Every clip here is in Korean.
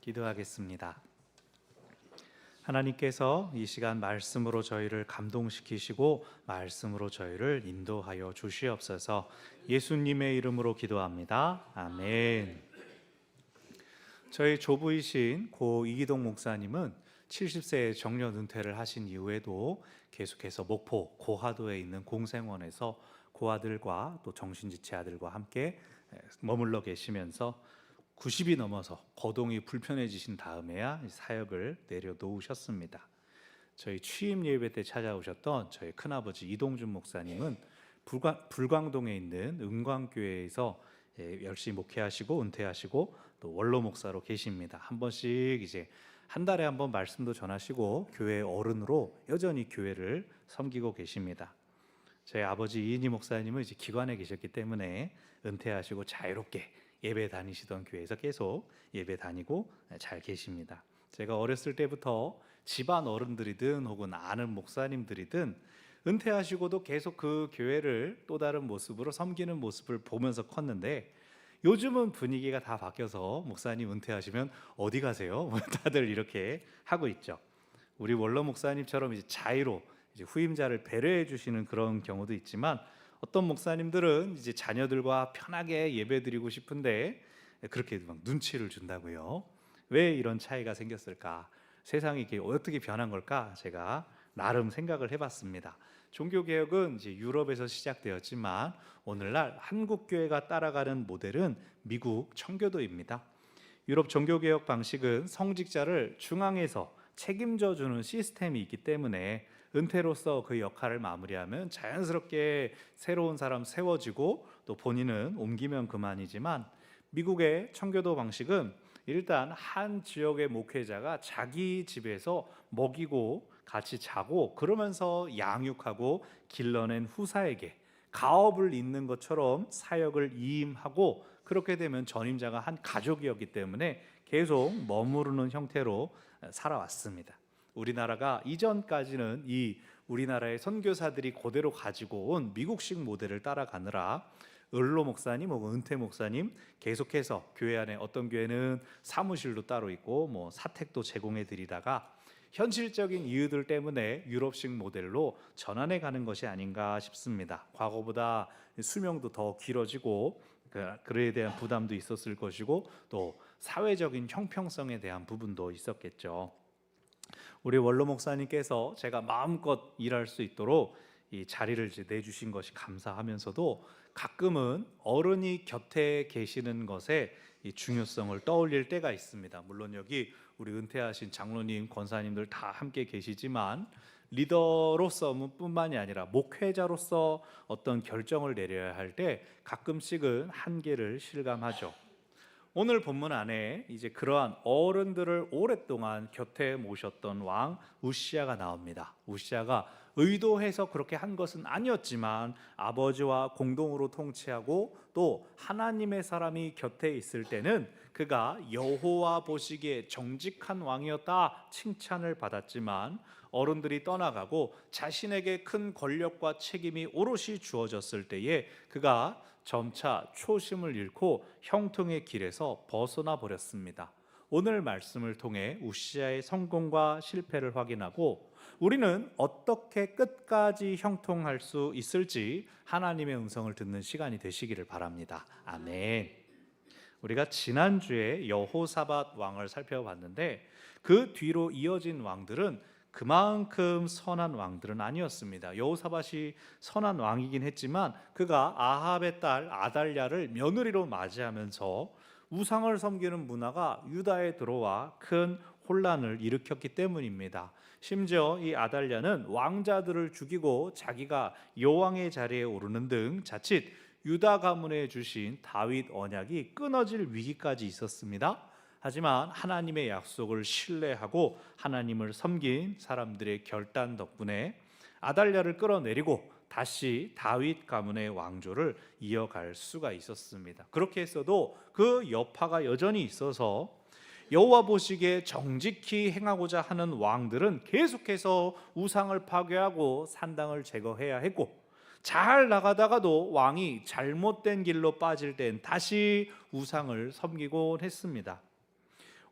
기도하겠습니다. 하나님께서 이 시간 말씀으로 저희를 감동시키시고 말씀으로 저희를 인도하여 주시옵소서. 예수님의 이름으로 기도합니다. 아멘. 저희 조부이신 고 이기동 목사님은 70세에 정년 은퇴를 하신 이후에도 계속해서 목포 고하도에 있는 공생원에서 고아들과 또 정신지체 아들과 함께 머물러 계시면서 90이 넘어서 거동이 불편해지신 다음에야 사역을 내려놓으셨습니다. 저희 취임 예배 때 찾아오셨던 저희 큰아버지 이동준 목사님은 불광동에 있는 은광교회에서 열심히 목회하시고 은퇴하시고 또 원로 목사로 계십니다. 한 번씩 이제 한 달에 한 번 말씀도 전하시고 교회 어른으로 여전히 교회를 섬기고 계십니다. 저희 아버지 이인희 목사님은 이제 기관에 계셨기 때문에 은퇴하시고 자유롭게 예배 다니시던 교회에서 계속 예배 다니고 잘 계십니다. 제가 어렸을 때부터 집안 어른들이든 혹은 아는 목사님들이든 은퇴하시고도 계속 그 교회를 또 다른 모습으로 섬기는 모습을 보면서 컸는데, 요즘은 분위기가 다 바뀌어서 목사님 은퇴하시면 어디 가세요? 다들 이렇게 하고 있죠. 우리 원로 목사님처럼 이제 자유로 이제 후임자를 배려해 주시는 그런 경우도 있지만, 어떤 목사님들은 이제 자녀들과 편하게 예배드리고 싶은데 그렇게 막 눈치를 준다고요. 왜 이런 차이가 생겼을까? 세상이 이게 어떻게 변한 걸까? 제가 나름 생각을 해봤습니다. 종교개혁은 이제 유럽에서 시작되었지만 오늘날 한국 교회가 따라가는 모델은 미국 청교도입니다. 유럽 종교개혁 방식은 성직자를 중앙에서 책임져 주는 시스템이 있기 때문에 은퇴로서 그 역할을 마무리하면 자연스럽게 새로운 사람 세워지고 또 본인은 옮기면 그만이지만, 미국의 청교도 방식은 일단 한 지역의 목회자가 자기 집에서 먹이고 같이 자고 그러면서 양육하고 길러낸 후사에게 가업을 잇는 것처럼 사역을 이임하고, 그렇게 되면 전임자가 한 가족이었기 때문에 계속 머무르는 형태로 살아왔습니다. 우리나라가 이전까지는 이 우리나라의 선교사들이 그대로 가지고 온 미국식 모델을 따라가느라 을로 목사님 혹은 은퇴 목사님 계속해서 교회 안에 어떤 교회는 사무실도 따로 있고 뭐 사택도 제공해 드리다가 현실적인 이유들 때문에 유럽식 모델로 전환해 가는 것이 아닌가 싶습니다. 과거보다 수명도 더 길어지고 그에 대한 부담도 있었을 것이고 또 사회적인 형평성에 대한 부분도 있었겠죠. 우리 원로 목사님께서 제가 마음껏 일할 수 있도록 이 자리를 이제 내주신 것이 감사하면서도 가끔은 어른이 곁에 계시는 것의 이 중요성을 떠올릴 때가 있습니다. 물론 여기 우리 은퇴하신 장로님, 권사님들 다 함께 계시지만 리더로서 뿐만이 아니라 목회자로서 어떤 결정을 내려야 할 때 가끔씩은 한계를 실감하죠. 오늘 본문 안에 이제 그러한 어른들을 오랫동안 곁에 모셨던 왕 우시야가 나옵니다. 우시야가 의도해서 그렇게 한 것은 아니었지만 아버지와 공동으로 통치하고 또 하나님의 사람이 곁에 있을 때는 그가 여호와 보시기에 정직한 왕이었다 칭찬을 받았지만, 어른들이 떠나가고 자신에게 큰 권력과 책임이 오롯이 주어졌을 때에 그가 점차 초심을 잃고 형통의 길에서 벗어나 버렸습니다. 오늘 말씀을 통해 우시야의 성공과 실패를 확인하고 우리는 어떻게 끝까지 형통할 수 있을지 하나님의 음성을 듣는 시간이 되시기를 바랍니다. 아멘. 우리가 지난주에 여호사밧 왕을 살펴봤는데 그 뒤로 이어진 왕들은 그만큼 선한 왕들은 아니었습니다. 여호사밧이 선한 왕이긴 했지만 그가 아합의 딸 아달랴를 며느리로 맞이하면서 우상을 섬기는 문화가 유다에 들어와 큰 혼란을 일으켰기 때문입니다. 심지어 이 아달랴는 왕자들을 죽이고 자기가 여왕의 자리에 오르는 등 자칫 유다 가문에 주신 다윗 언약이 끊어질 위기까지 있었습니다. 하지만 하나님의 약속을 신뢰하고 하나님을 섬긴 사람들의 결단 덕분에 아달랴를 끌어내리고 다시 다윗 가문의 왕조를 이어갈 수가 있었습니다. 그렇게 했어도 그 여파가 여전히 있어서 여호와 보시기에 정직히 행하고자 하는 왕들은 계속해서 우상을 파괴하고 산당을 제거해야 했고, 잘 나가다가도 왕이 잘못된 길로 빠질 땐 다시 우상을 섬기곤 했습니다.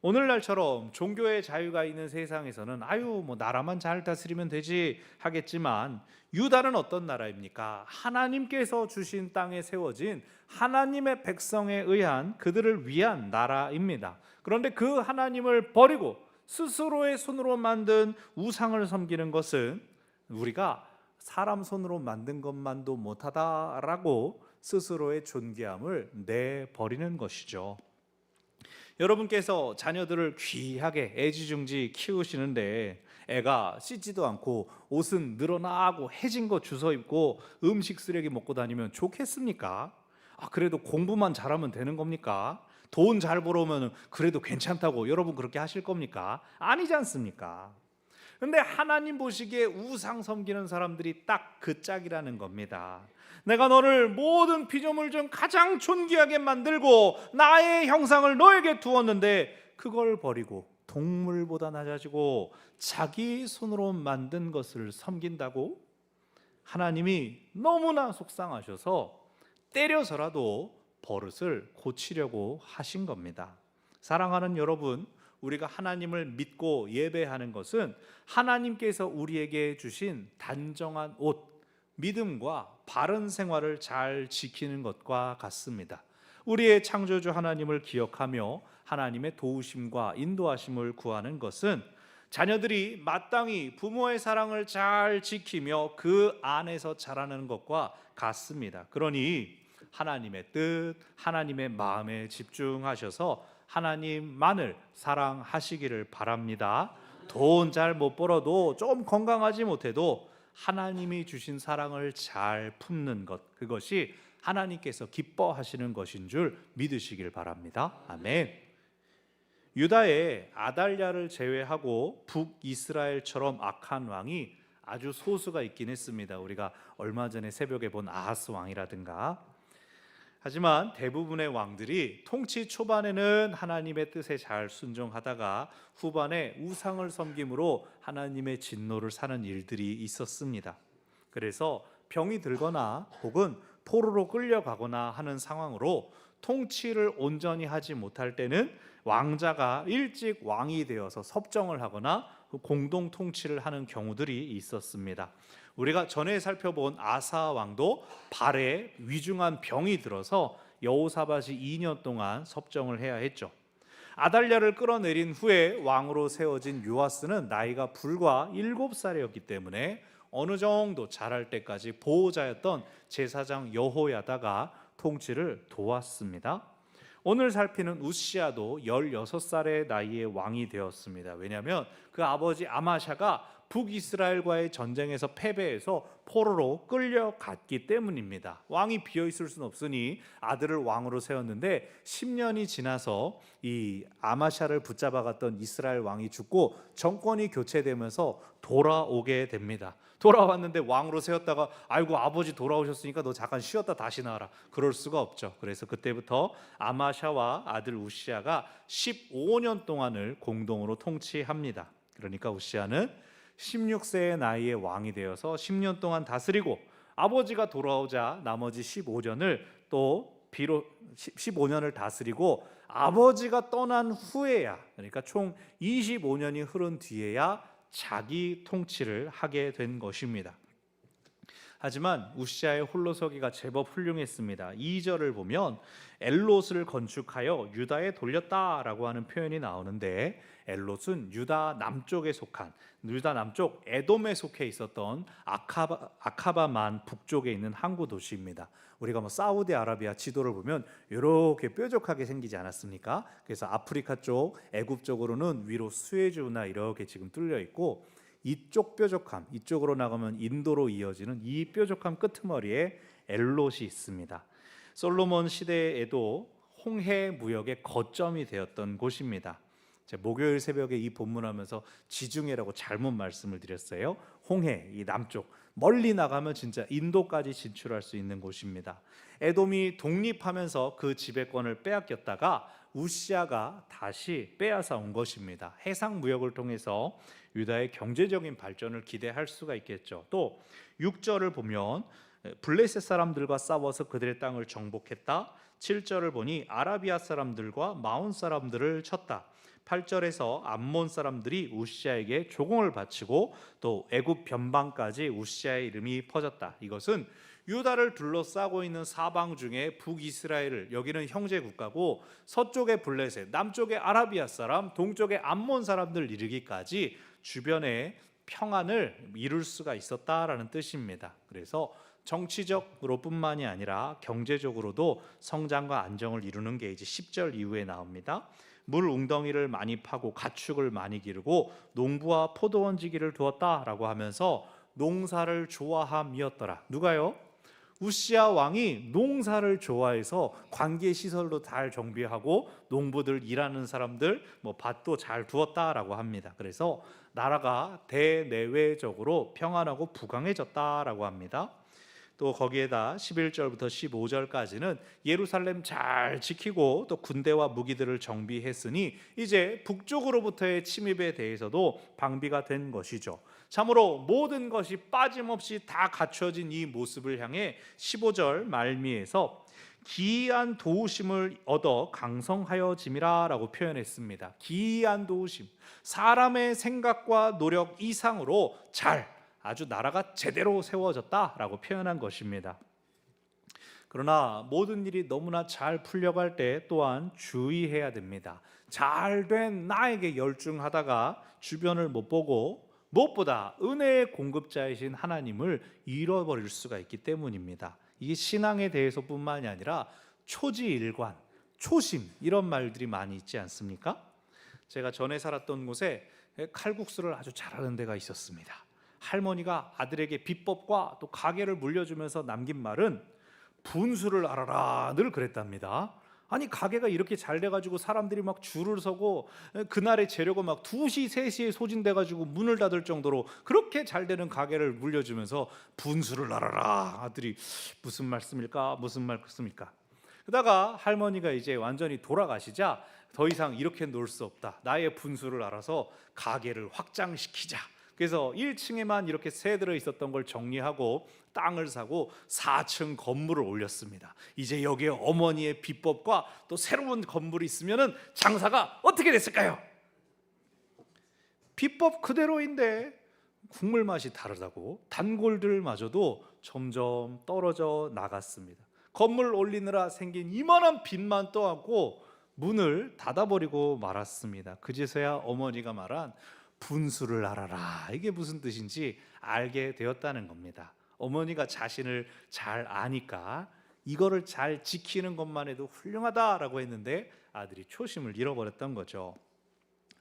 오늘날처럼 종교의 자유가 있는 세상에서는 뭐 나라만 잘 다스리면 되지 하겠지만, 유다는 어떤 나라입니까? 하나님께서 주신 땅에 세워진 하나님의 백성에 의한, 그들을 위한 나라입니다. 그런데 그 하나님을 버리고 스스로의 손으로 만든 우상을 섬기는 것은 우리가 사람 손으로 만든 것만도 못하다라고 스스로의 존귀함을 내버리는 것이죠. 여러분께서 자녀들을 귀하게 애지중지 키우시는데 애가 씻지도 않고 옷은 늘어나고 해진 거 주워 입고 음식 쓰레기 먹고 다니면 좋겠습니까? 그래도 공부만 잘하면 되는 겁니까? 돈 잘 벌어오면 그래도 괜찮다고 여러분 그렇게 하실 겁니까? 아니지 않습니까? 근데 하나님 보시기에 우상 섬기는 사람들이 딱 그 짝이라는 겁니다. 내가 너를 모든 피조물 중 가장 존귀하게 만들고 나의 형상을 너에게 두었는데 그걸 버리고 동물보다 낮아지고 자기 손으로 만든 것을 섬긴다고? 하나님이 너무나 속상하셔서 때려서라도 버릇을 고치려고 하신 겁니다. 사랑하는 여러분, 우리가 하나님을 믿고 예배하는 것은 하나님께서 우리에게 주신 단정한 옷, 믿음과 바른 생활을 잘 지키는 것과 같습니다. 우리의 창조주 하나님을 기억하며 하나님의 도우심과 인도하심을 구하는 것은 자녀들이 마땅히 부모의 사랑을 잘 지키며 그 안에서 자라는 것과 같습니다. 그러니 하나님의 뜻, 하나님의 마음에 집중하셔서 하나님만을 사랑하시기를 바랍니다. 돈 잘 못 벌어도, 좀 건강하지 못해도 하나님이 주신 사랑을 잘 품는 것, 그것이 하나님께서 기뻐하시는 것인 줄 믿으시길 바랍니다. 아멘. 유다의 아달랴를 제외하고 북이스라엘처럼 악한 왕이 아주 소수가 있긴 했습니다. 우리가 얼마 전에 새벽에 본 아하스 왕이라든가. 하지만 대부분의 왕들이 통치 초반에는 하나님의 뜻에 잘 순종하다가 후반에 우상을 섬김으로 하나님의 진노를 사는 일들이 있었습니다. 그래서 병이 들거나 혹은 포로로 끌려가거나 하는 상황으로 통치를 온전히 하지 못할 때는 왕자가 일찍 왕이 되어서 섭정을 하거나 공동 통치를 하는 경우들이 있었습니다. 우리가 전에 살펴본 아사 왕도 발에 위중한 병이 들어서 여호사밧이 2년 동안 섭정을 해야 했죠. 아달랴를 끌어내린 후에 왕으로 세워진 요아스는 나이가 불과 7살이었기 때문에 어느 정도 자랄 때까지 보호자였던 제사장 여호야다가 통치를 도왔습니다. 오늘 살피는 우시야도 16살의 나이에 왕이 되었습니다. 왜냐하면 그 아버지 아마샤가 북이스라엘과의 전쟁에서 패배해서 포로로 끌려갔기 때문입니다. 왕이 비어있을 수는 없으니 아들을 왕으로 세웠는데 10년이 지나서 이 아마샤를 붙잡아갔던 이스라엘 왕이 죽고 정권이 교체되면서 돌아오게 됩니다. 돌아왔는데 왕으로 세웠다가 아이고 아버지 돌아오셨으니까 너 잠깐 쉬었다 다시 나와라, 그럴 수가 없죠. 그래서 그때부터 아마샤와 아들 우시야가 15년 동안을 공동으로 통치합니다. 그러니까 우시야는 16세의 나이에 왕이 되어서 10년 동안 다스리고 아버지가 돌아오자 나머지 15년을 또 비로 15년을 다스리고 아버지가 떠난 후에야, 그러니까 총 25년이 흐른 뒤에야 자기 통치를 하게 된 것입니다. 하지만 우시야의 홀로서기가 제법 훌륭했습니다. 2절을 보면 엘롯을 건축하여 유다에 돌렸다라고 하는 표현이 나오는데, 엘롯은 유다 남쪽에 속한, 유다 남쪽 에돔에 속해 있었던 아카바만 북쪽에 있는 항구 도시입니다. 우리가 사우디아라비아 지도를 보면 이렇게 뾰족하게 생기지 않았습니까? 그래서 아프리카 쪽, 애굽 쪽으로는 위로 수에즈나 이렇게 지금 뚫려 있고, 이쪽 뾰족함, 이쪽으로 나가면 인도로 이어지는 이 뾰족함 끄트머리에 엘롯이 있습니다. 솔로몬 시대에도 홍해 무역의 거점이 되었던 곳입니다. 제가 목요일 새벽에 이 본문하면서 지중해라고 잘못 말씀을 드렸어요. 홍해, 이 남쪽 멀리 나가면 진짜 인도까지 진출할 수 있는 곳입니다. 에돔이 독립하면서 그 지배권을 빼앗겼다가 우시야가 다시 빼앗아 온 것입니다. 해상 무역을 통해서 유다의 경제적인 발전을 기대할 수가 있겠죠. 또 6절을 보면 블레셋 사람들과 싸워서 그들의 땅을 정복했다. 7절을 보니 아라비아 사람들과 마온 사람들을 쳤다. 8절에서 암몬 사람들이 우시아에게 조공을 바치고 또 애굽 변방까지 우시아의 이름이 퍼졌다. 이것은 유다를 둘러싸고 있는 사방 중에 북이스라엘을, 여기는 형제 국가고 서쪽에 블레셋, 남쪽에 아라비아 사람, 동쪽에 암몬 사람들 이르기까지 주변에 평안을 이룰 수가 있었다라는 뜻입니다. 그래서 정치적으로 뿐만이 아니라 경제적으로도 성장과 안정을 이루는 게 이제 10절 이후에 나옵니다. 물 웅덩이를 많이 파고 가축을 많이 기르고 농부와 포도원지기를 두었다라고 하면서 농사를 좋아함이었더라. 누가요? 우시아 왕이 농사를 좋아해서 관계 시설도 잘 정비하고 농부들, 일하는 사람들 밭도 잘 두었다라고 합니다. 그래서 나라가 대내외적으로 평안하고 부강해졌다라고 합니다. 또 거기에다 11절부터 15절까지는 예루살렘 잘 지키고 또 군대와 무기들을 정비했으니 이제 북쪽으로부터의 침입에 대해서도 방비가 된 것이죠. 참으로 모든 것이 빠짐없이 다 갖춰진 이 모습을 향해 15절 말미에서 기이한 도우심을 얻어 강성하여짐이라 라고 표현했습니다. 기이한 도우심, 사람의 생각과 노력 이상으로 아주 나라가 제대로 세워졌다라고 표현한 것입니다. 그러나 모든 일이 너무나 잘 풀려갈 때 또한 주의해야 됩니다. 잘된 나에게 열중하다가 주변을 못 보고 무엇보다 은혜의 공급자이신 하나님을 잃어버릴 수가 있기 때문입니다. 이게 신앙에 대해서뿐만이 아니라 초지일관, 초심 이런 말들이 많이 있지 않습니까? 제가 전에 살았던 곳에 칼국수를 아주 잘하는 데가 있었습니다. 할머니가 아들에게 비법과 또 가게를 물려주면서 남긴 말은 분수를 알아라, 늘 그랬답니다. 아니 가게가 이렇게 잘 돼가지고 사람들이 막 줄을 서고 그날의 재료가 막 2시, 3시에 소진돼가지고 문을 닫을 정도로 그렇게 잘 되는 가게를 물려주면서 분수를 알아라. 아들이 무슨 말씀일까? 무슨 말씀일까? 그러다가 할머니가 이제 완전히 돌아가시자 더 이상 이렇게 놀 수 없다. 나의 분수를 알아서 가게를 확장시키자. 그래서 1층에만 이렇게 새 들어 있었던 걸 정리하고 땅을 사고 4층 건물을 올렸습니다. 이제 여기에 어머니의 비법과 또 새로운 건물이 있으면은 장사가 어떻게 됐을까요? 비법 그대로인데 국물 맛이 다르다고 단골들마저도 점점 떨어져 나갔습니다. 건물 올리느라 생긴 이만한 빚만 떠안고 문을 닫아버리고 말았습니다. 그제서야 어머니가 말한 분수를 알아라, 이게 무슨 뜻인지 알게 되었다는 겁니다. 어머니가 자신을 잘 아니까 이거를 잘 지키는 것만 해도 훌륭하다라고 했는데 아들이 초심을 잃어버렸던 거죠.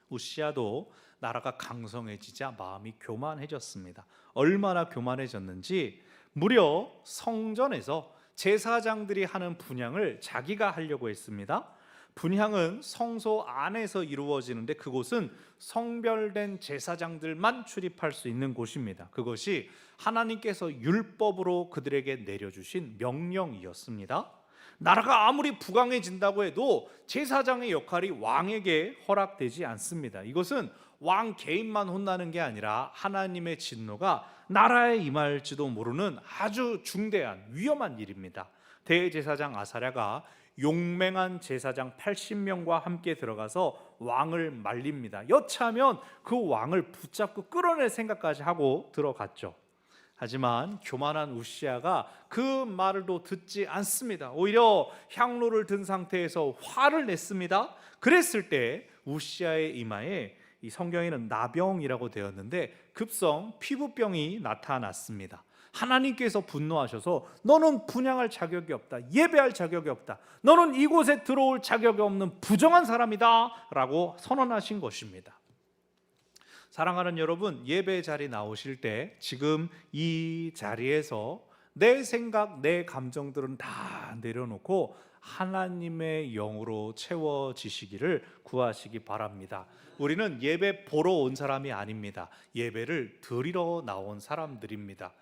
우시아도 나라가 강성해지자 마음이 교만해졌습니다. 얼마나 교만해졌는지 무려 성전에서 제사장들이 하는 분향을 자기가 하려고 했습니다. 분향은 성소 안에서 이루어지는데 그곳은 성별된 제사장들만 출입할 수 있는 곳입니다. 그것이 하나님께서 율법으로 그들에게 내려주신 명령이었습니다. 나라가 아무리 부강해진다고 해도 제사장의 역할이 왕에게 허락되지 않습니다. 이것은 왕 개인만 혼나는 게 아니라 하나님의 진노가 나라에 임할지도 모르는 아주 중대한 위험한 일입니다. 대제사장 아사랴가 용맹한 제사장 80명과 함께 들어가서 왕을 말립니다. 여차하면 그 왕을 붙잡고 끌어낼 생각까지 하고 들어갔죠. 하지만 교만한 우시아가 그 말을도 듣지 않습니다. 오히려 향로를 든 상태에서 화를 냈습니다. 그랬을 때 우시아의 이마에, 이 성경에는 나병이라고 되었는데 급성 피부병이 나타났습니다. 하나님께서 분노하셔서 너는 분향할 자격이 없다, 예배할 자격이 없다, 너는 이곳에 들어올 자격이 없는 부정한 사람이다 라고 선언하신 것입니다. 사랑하는 여러분, 예배 자리 나오실 때 지금 이 자리에서 내 생각, 내 감정들은 다 내려놓고 하나님의 영으로 채워지시기를 구하시기 바랍니다. 우리는 예배 보러 온 사람이 아닙니다. 예배를 드리러 나온 사람들입니다.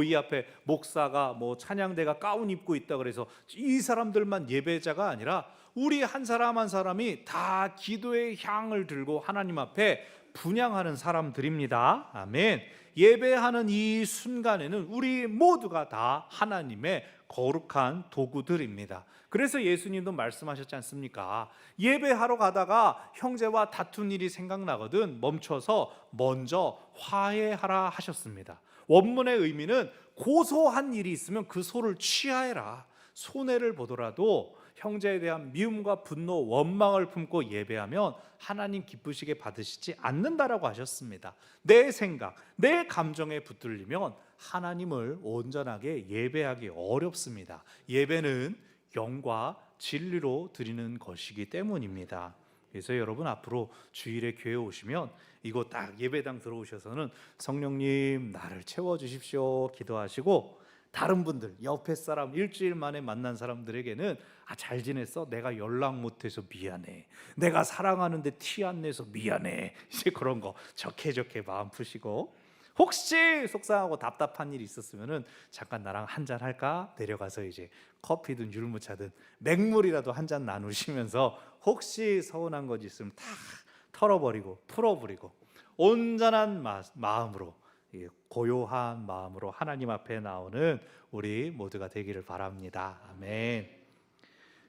이 앞에 목사가 찬양대가 가운 입고 있다 그래서 이 사람들만 예배자가 아니라 우리 한 사람 한 사람이 다 기도의 향을 들고 하나님 앞에 분향하는 사람들입니다. 아멘. 예배하는 이 순간에는 우리 모두가 다 하나님의 거룩한 도구들입니다. 그래서 예수님도 말씀하셨지 않습니까? 예배하러 가다가 형제와 다툰 일이 생각나거든 멈춰서 먼저 화해하라 하셨습니다. 원문의 의미는 고소한 일이 있으면 그 소를 취하해라. 손해를 보더라도 형제에 대한 미움과 분노, 원망을 품고 예배하면 하나님 기쁘시게 받으시지 않는다라고 하셨습니다. 내 생각, 내 감정에 붙들리면 하나님을 온전하게 예배하기 어렵습니다. 예배는 영과 진리로 드리는 것이기 때문입니다. 그래서 여러분 앞으로 주일에 교회 오시면 이곳 딱 예배당 들어오셔서는 성령님 나를 채워주십시오 기도하시고, 다른 분들 옆에 사람 일주일 만에 만난 사람들에게는 잘 지냈어? 내가 연락 못해서 미안해. 내가 사랑하는데 티 안 내서 미안해. 이제 그런 거 좋게 마음 푸시고, 혹시 속상하고 답답한 일이 있었으면은 잠깐 나랑 한잔 할까? 내려가서 이제 커피든 율무차든 맹물이라도 한 잔 나누시면서 혹시 서운한 것 있으면 다 털어버리고 풀어버리고 온전한 마음으로, 고요한 마음으로 하나님 앞에 나오는 우리 모두가 되기를 바랍니다. 아멘.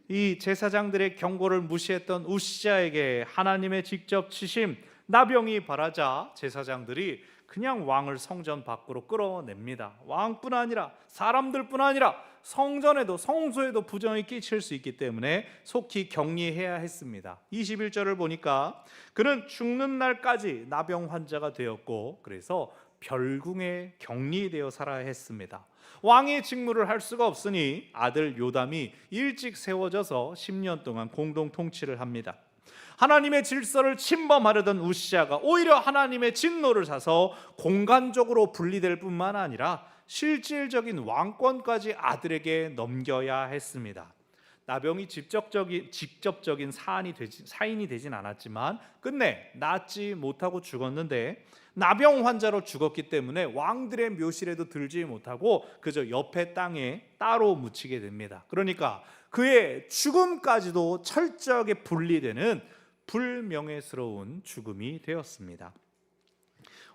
이 제사장들의 경고를 무시했던 우시아에게 하나님의 직접 치심, 나병이 발하자 제사장들이 그냥 왕을 성전 밖으로 끌어냅니다. 왕뿐 아니라 사람들뿐 아니라 성전에도 성소에도 부정이 끼칠 수 있기 때문에 속히 격리해야 했습니다. 21절을 보니까 그는 죽는 날까지 나병 환자가 되었고, 그래서 별궁에 격리되어 살아야 했습니다. 왕의 직무를 할 수가 없으니 아들 요담이 일찍 세워져서 10년 동안 공동 통치를 합니다. 하나님의 질서를 침범하려던 우시아가 오히려 하나님의 진노를 사서 공간적으로 분리될 뿐만 아니라 실질적인 왕권까지 아들에게 넘겨야 했습니다. 나병이 직접적인 사인이 되진 않았지만 끝내 낫지 못하고 죽었는데, 나병 환자로 죽었기 때문에 왕들의 묘실에도 들지 못하고 그저 옆에 땅에 따로 묻히게 됩니다. 그러니까 그의 죽음까지도 철저하게 분리되는 불명예스러운 죽음이 되었습니다.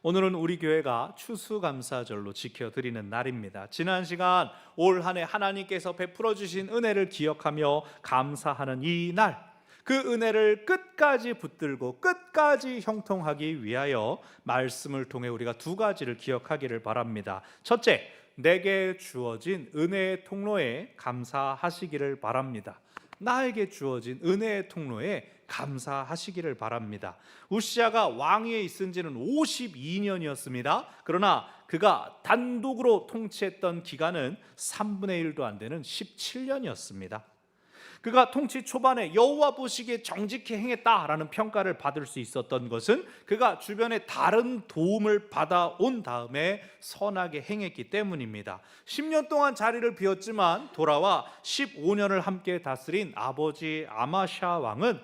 오늘은 우리 교회가 추수감사절로 지켜드리는 날입니다. 지난 시간 올 한 해 하나님께서 베풀어 주신 은혜를 기억하며 감사하는 이 날, 그 은혜를 끝까지 붙들고 끝까지 형통하기 위하여 말씀을 통해 우리가 두 가지를 기억하기를 바랍니다. 첫째, 내게 주어진 은혜의 통로에 감사하시기를 바랍니다. 나에게 주어진 은혜의 통로에 감사하시기를 바랍니다. 우시아가 왕위에 있은 지는 52년이었습니다. 그러나 그가 단독으로 통치했던 기간은 3분의 1도 안 되는 17년이었습니다. 그가 통치 초반에 여호와 보시기에 정직히 행했다라는 평가를 받을 수 있었던 것은 그가 주변에 다른 도움을 받아온 다음에 선하게 행했기 때문입니다. 10년 동안 자리를 비웠지만 돌아와 15년을 함께 다스린 아버지 아마샤 왕은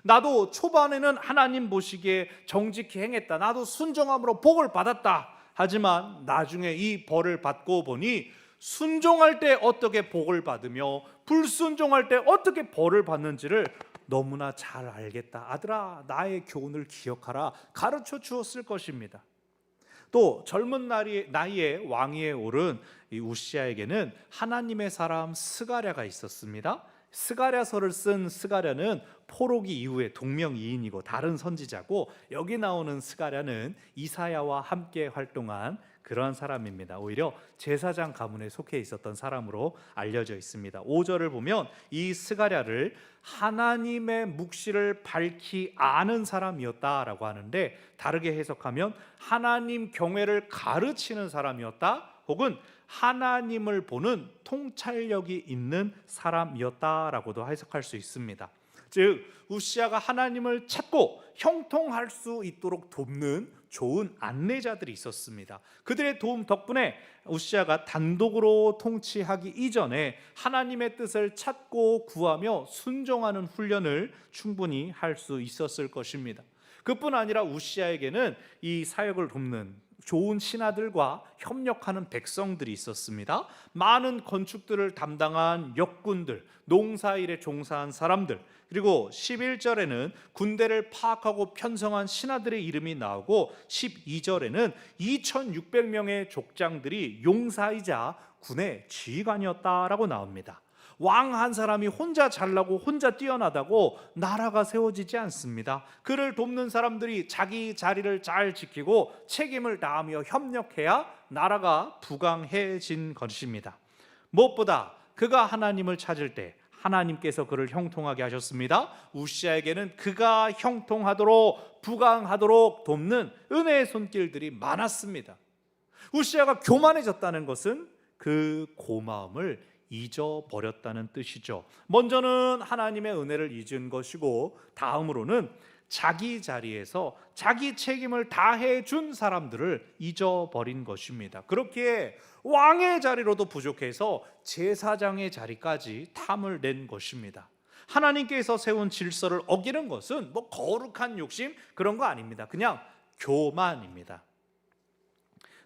나도 초반에는 하나님 보시기에 정직히 행했다, 나도 순종함으로 복을 받았다, 하지만 나중에 이 벌을 받고 보니 순종할 때 어떻게 복을 받으며 불순종할 때 어떻게 벌을 받는지를 너무나 잘 알겠다. 아들아, 나의 교훈을 기억하라. 가르쳐 주었을 것입니다. 또 젊은 나이에 왕위에 오른 이 우시아에게는 하나님의 사람 스가랴가 있었습니다. 스가랴서를 쓴 스가랴는 포로기 이후에 동명이인이고 다른 선지자고, 여기 나오는 스가랴는 이사야와 함께 활동한 그러한 사람입니다. 오히려 제사장 가문에 속해 있었던 사람으로 알려져 있습니다. 5절을 보면 이 스가랴를 하나님의 묵시를 밝히 아는 사람이었다라고 하는데, 다르게 해석하면 하나님 경외를 가르치는 사람이었다, 혹은 하나님을 보는 통찰력이 있는 사람이었다라고도 해석할 수 있습니다. 즉 우시아가 하나님을 찾고 형통할 수 있도록 돕는 좋은 안내자들이 있었습니다. 그들의 도움 덕분에 우시아가 단독으로 통치하기 이전에 하나님의 뜻을 찾고 구하며 순종하는 훈련을 충분히 할 수 있었을 것입니다. 그뿐 아니라 우시아에게는 이 사역을 돕는 좋은 신하들과 협력하는 백성들이 있었습니다. 많은 건축들을 담당한 역군들, 농사일에 종사한 사람들, 그리고 11절에는 군대를 파악하고 편성한 신하들의 이름이 나오고 12절에는 2600명의 족장들이 용사이자 군의 지휘관이었다라고 나옵니다. 왕 한 사람이 혼자 잘나고 혼자 뛰어나다고 나라가 세워지지 않습니다. 그를 돕는 사람들이 자기 자리를 잘 지키고 책임을 다하며 협력해야 나라가 부강해진 것입니다. 무엇보다 그가 하나님을 찾을 때 하나님께서 그를 형통하게 하셨습니다. 우시아에게는 그가 형통하도록 부강하도록 돕는 은혜의 손길들이 많았습니다. 우시아가 교만해졌다는 것은 그 고마움을 잊어버렸다는 뜻이죠. 먼저는 하나님의 은혜를 잊은 것이고, 다음으로는 자기 자리에서 자기 책임을 다해 준 사람들을 잊어버린 것입니다. 그렇기에 왕의 자리로도 부족해서 제사장의 자리까지 탐을 낸 것입니다. 하나님께서 세운 질서를 어기는 것은 뭐 거룩한 욕심 그런 거 아닙니다. 그냥 교만입니다.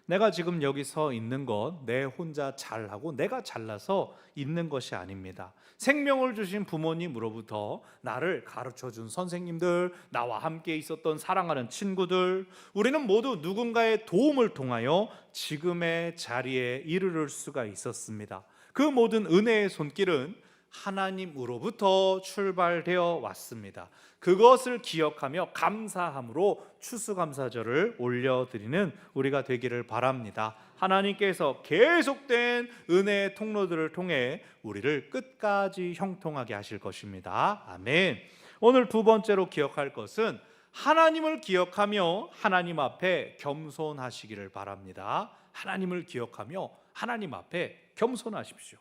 내가 지금 여기 서 있는 건 내 혼자 잘하고 내가 잘나서 있는 것이 아닙니다. 생명을 주신 부모님으로부터 나를 가르쳐준 선생님들, 나와 함께 있었던 사랑하는 친구들, 우리는 모두 누군가의 도움을 통하여 지금의 자리에 이르를 수가 있었습니다. 그 모든 은혜의 손길은 하나님으로부터 출발되어 왔습니다. 그것을 기억하며 감사함으로 추수감사절을 올려드리는 우리가 되기를 바랍니다. 하나님께서 계속된 은혜의 통로들을 통해 우리를 끝까지 형통하게 하실 것입니다. 아멘. 오늘 두 번째로 기억할 것은 하나님을 기억하며 하나님 앞에 겸손하시기를 바랍니다. 하나님을 기억하며 하나님 앞에 겸손하십시오.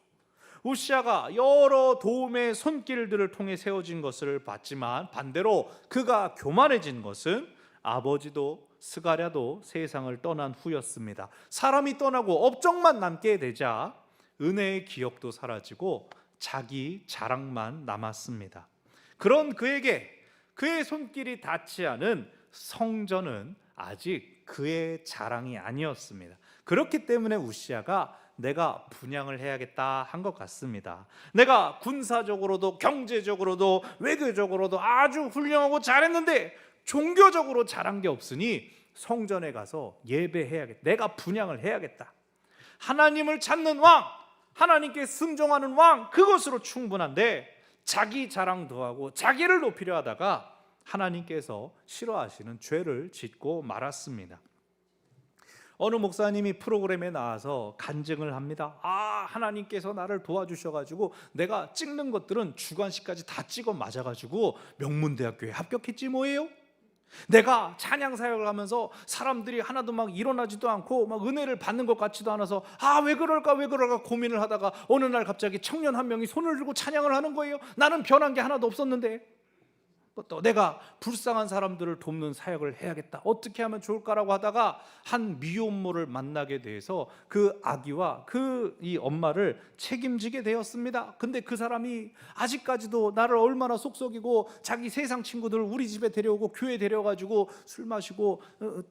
우시아가 여러 도움의 손길들을 통해 세워진 것을 봤지만 반대로 그가 교만해진 것은 아버지도 스가랴도 세상을 떠난 후였습니다. 사람이 떠나고 업적만 남게 되자 은혜의 기억도 사라지고 자기 자랑만 남았습니다. 그런 그에게 그의 손길이 닿지 않은 성전은 아직 그의 자랑이 아니었습니다. 그렇기 때문에 우시아가 내가 분향을 해야겠다 한 것 같습니다. 내가 군사적으로도 경제적으로도 외교적으로도 아주 훌륭하고 잘했는데 종교적으로 잘한 게 없으니 성전에 가서 예배해야겠다. 내가 분향을 해야겠다. 하나님을 찾는 왕, 하나님께 순종하는 왕, 그것으로 충분한데 자기 자랑도 하고 자기를 높이려 하다가 하나님께서 싫어하시는 죄를 짓고 말았습니다. 어느 목사님이 프로그램에 나와서 간증을 합니다. 하나님께서 나를 도와주셔가지고 내가 찍는 것들은 주관식까지 다 찍어 맞아가지고 명문대학교에 합격했지 뭐예요. 내가 찬양 사역을 하면서 사람들이 하나도 막 일어나지도 않고 막 은혜를 받는 것 같지도 않아서 왜 그럴까 고민을 하다가 어느 날 갑자기 청년 한 명이 손을 들고 찬양을 하는 거예요. 나는 변한 게 하나도 없었는데 또 내가 불쌍한 사람들을 돕는 사역을 해야겠다. 어떻게 하면 좋을까라고 하다가 한 미혼모를 만나게 돼서 그 아기와 이 엄마를 책임지게 되었습니다. 근데 그 사람이 아직까지도 나를 얼마나 속썩이고 자기 세상 친구들을 우리 집에 데려오고 교회 데려가지고 술 마시고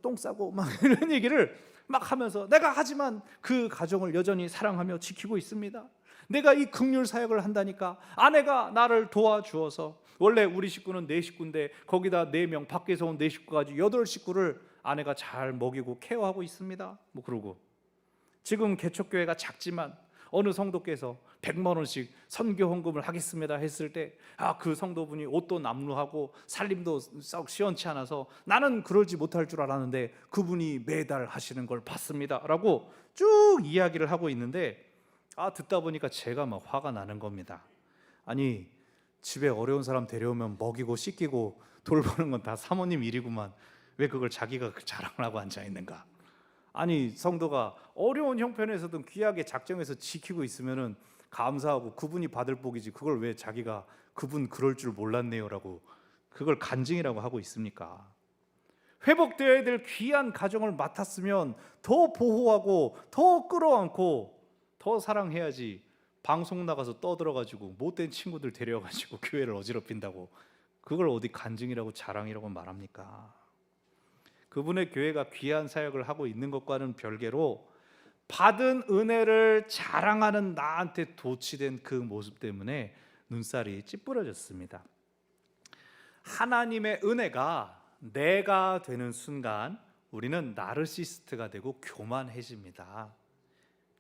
똥 싸고 막 이런 얘기를 막 하면서 내가 하지만 그 가정을 여전히 사랑하며 지키고 있습니다. 내가 이 긍휼 사역을 한다니까 아내가 나를 도와주어서 원래 우리 식구는 4식구인데 거기다 4명 밖에서 온 4식구까지 8식구를 아내가 잘 먹이고 케어하고 있습니다. 그러고 지금 개척교회가 작지만 어느 성도께서 100만 원씩 선교 헌금을 하겠습니다 했을 때 그 성도분이 옷도 남루하고 살림도 썩 시원치 않아서 나는 그러지 못할 줄 알았는데 그분이 매달 하시는 걸 봤습니다 라고 쭉 이야기를 하고 있는데 듣다 보니까 제가 막 화가 나는 겁니다. 아니 집에 어려운 사람 데려오면 먹이고 씻기고 돌보는 건 다 사모님 일이구만. 왜 그걸 자기가 자랑을 하고 앉아있는가. 아니 성도가 어려운 형편에서든 귀하게 작정해서 지키고 있으면 감사하고 그분이 받을 복이지 그걸 왜 자기가 그분 그럴 줄 몰랐네요 라고 그걸 간증이라고 하고 있습니까? 회복되어야 될 귀한 가정을 맡았으면 더 보호하고 더 끌어안고 더 사랑해야지. 방송 나가서 떠들어가지고 못된 친구들 데려가지고 교회를 어지럽힌다고 그걸 어디 간증이라고 자랑이라고 말합니까? 그분의 교회가 귀한 사역을 하고 있는 것과는 별개로 받은 은혜를 자랑하는 나한테 도취된 그 모습 때문에 눈살이 찌푸려졌습니다. 하나님의 은혜가 내가 되는 순간 우리는 나르시스트가 되고 교만해집니다.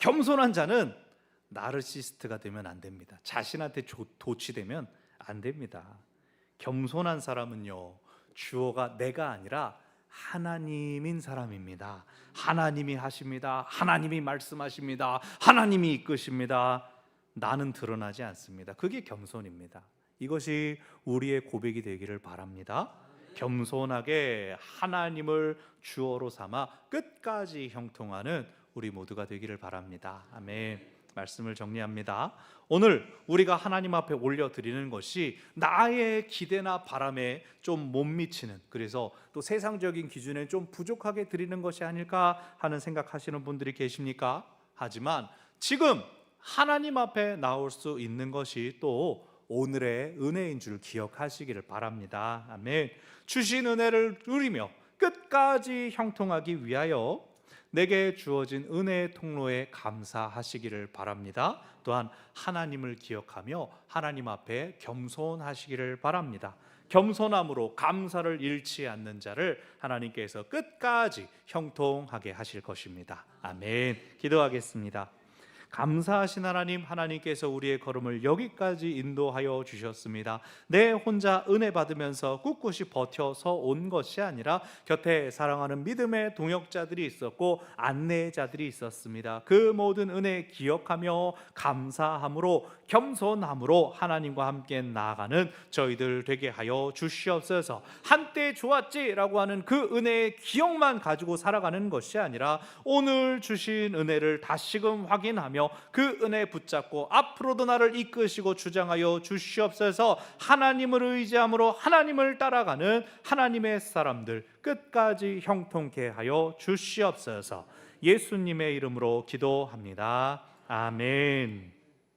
겸손한 자는 나르시스트가 되면 안 됩니다. 자신한테 도취되면 안 됩니다. 겸손한 사람은요, 주어가 내가 아니라 하나님인 사람입니다. 하나님이 하십니다. 하나님이 말씀하십니다. 하나님이 이끄십니다. 나는 드러나지 않습니다. 그게 겸손입니다. 이것이 우리의 고백이 되기를 바랍니다. 겸손하게 하나님을 주어로 삼아 끝까지 형통하는 우리 모두가 되기를 바랍니다. 아멘. 말씀을 정리합니다. 오늘 우리가 하나님 앞에 올려드리는 것이 나의 기대나 바람에 좀 못 미치는, 그래서 또 세상적인 기준에 좀 부족하게 드리는 것이 아닐까 하는 생각하시는 분들이 계십니까? 하지만 지금 하나님 앞에 나올 수 있는 것이 또 오늘의 은혜인 줄 기억하시기를 바랍니다. 아멘. 주신 은혜를 누리며 끝까지 형통하기 위하여 내게 주어진 은혜의 통로에 감사하시기를 바랍니다. 또한 하나님을 기억하며 하나님 앞에 겸손하시기를 바랍니다. 겸손함으로 감사를 잃지 않는 자를 하나님께서 끝까지 형통하게 하실 것입니다. 아멘. 기도하겠습니다. 감사하신 하나님, 하나님께서 우리의 걸음을 여기까지 인도하여 주셨습니다. 내 혼자 은혜 받으면서 꿋꿋이 버텨서 온 것이 아니라 곁에 사랑하는 믿음의 동역자들이 있었고 안내자들이 있었습니다. 그 모든 은혜 기억하며 감사함으로 겸손함으로 하나님과 함께 나아가는 저희들 되게 하여 주시옵소서. 한때 좋았지라고 하는 그 은혜의 기억만 가지고 살아가는 것이 아니라 오늘 주신 은혜를 다시금 확인하며 그 은혜 붙잡고 앞으로도 나를 이끄시고 주장하여 주시옵소서. 하나님을 의지함으로 하나님을 따라가는 하나님의 사람들 끝까지 형통케 하여 주시옵소서. 예수님의 이름으로 기도합니다. 아멘.